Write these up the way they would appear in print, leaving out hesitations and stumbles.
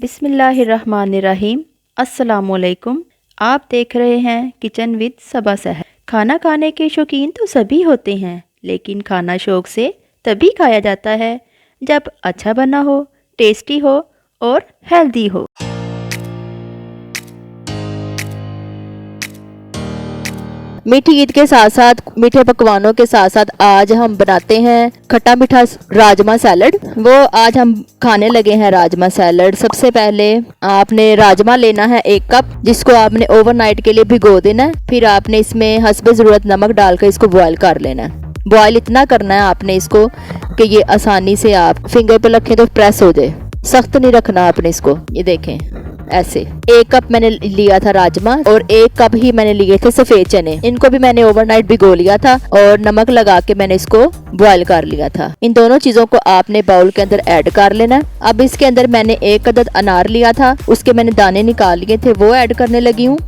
बिस्मिल्लाहिर्रहमानिर्रहीम। अस्सलामुअलैकुम। आप देख रहे हैं किचन विद सबा सहर। खाना खाने के शौकीन तो सभी होते हैं, लेकिन खाना शौक से तभी खाया जाता है जब अच्छा बना हो, टेस्टी हो और हेल्दी हो। मीठी ईद के साथ साथ मीठे पकवानों के साथ साथ आज हम बनाते हैं खट्टा मीठा राजमा सैलड। वो आज हम खाने लगे हैं राजमा सैलड। सबसे पहले आपने राजमा लेना है 1 कप, जिसको आपने ओवरनाइट के लिए भिगो देना है। फिर आपने इसमें हस्बे ज़रूरत नमक डालकर इसको बॉयल कर लेना है। बॉयल इतना करना है आपने इसको कि ये आसानी से आप फिंगर पे रखें तो प्रेस हो जाए। सख्त नहीं रखना आपने इसको। ये देखें ऐसे। 1 कप मैंने लिया था राजमा और 1 कप ही मैंने लिए थे सफेद चने। इनको भी मैंने ओवरनाइट भिगो लिया था और नमक लगा के मैंने इसको बॉयल कर लिया था। इन दोनों चीजों को आपने बाउल के अंदर ऐड कर लेना। अब इसके अंदर मैंने 1 अदद अनार लिया था, उसके मैंने दाने निकाल लिए थे, वो ऐड करने लगी हूँ।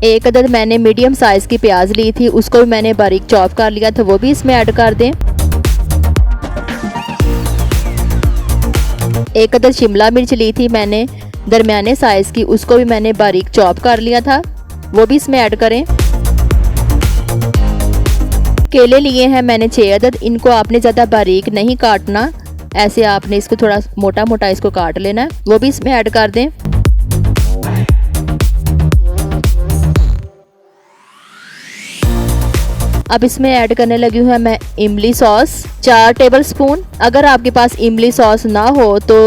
1 अदद मैंने मीडियम साइज की प्याज ली थी, उसको भी मैंने बारीक चॉप कर लिया था, वो भी इसमें ऐड कर दें। 1 अदद शिमला मिर्च ली थी मैंने दरमियाने साइज की, उसको भी मैंने बारीक चॉप कर लिया था, वो भी इसमें ऐड करें। केले लिए हैं मैंने 6 अदद। इनको आपने ज़्यादा बारीक नहीं काटना, ऐसे आपने इसको थोड़ा मोटा मोटा इसको काट लेना है, वो भी इसमें ऐड कर दें। अब इसमें ऐड करने लगी हूँ मैं इमली सॉस 4 टेबलस्पून। अगर आपके पास इमली सॉस ना हो तो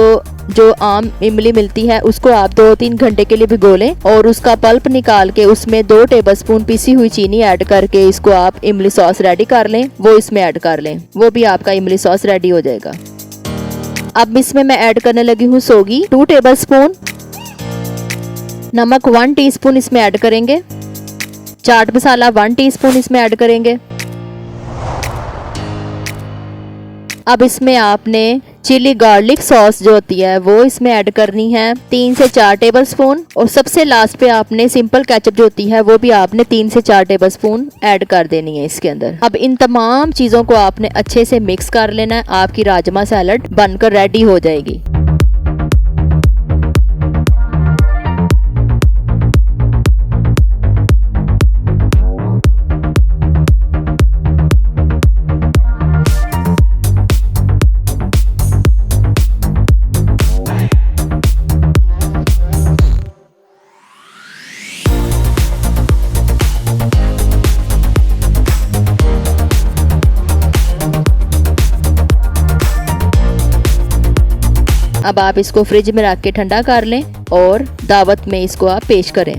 जो आम इमली मिलती है उसको आप 2-3 घंटे के लिए भिगो लें और उसका पल्प निकाल के उसमें 2 टेबलस्पून पिसी हुई चीनी ऐड करके इसको आप इमली सॉस रेडी कर लें, वो इसमें ऐड कर लें, वो भी आपका इमली सॉस रेडी हो जाएगा। अब इसमें मैं ऐड करने लगी हूँ सोगी 2 टेबलस्पून, नमक 1 टीस्पून इसमें ऐड करेंगे, चाट मसाला 1 टीस्पून इसमें ऐड करेंगे। अब इसमें आपने चिली गार्लिक सॉस जो होती है वो इसमें ऐड करनी है 3 से 4 टेबलस्पून, और सबसे लास्ट पे आपने सिंपल केचप जो होती है वो भी आपने 3 से 4 टेबलस्पून ऐड कर देनी है इसके अंदर। अब इन तमाम चीज़ों को आपने अच्छे से मिक्स कर लेना है, आपकी राजमा सैलड बनकर रेडी हो जाएगी। अब आप इसको फ्रिज में रख के ठंडा कर लें और दावत में इसको आप पेश करें।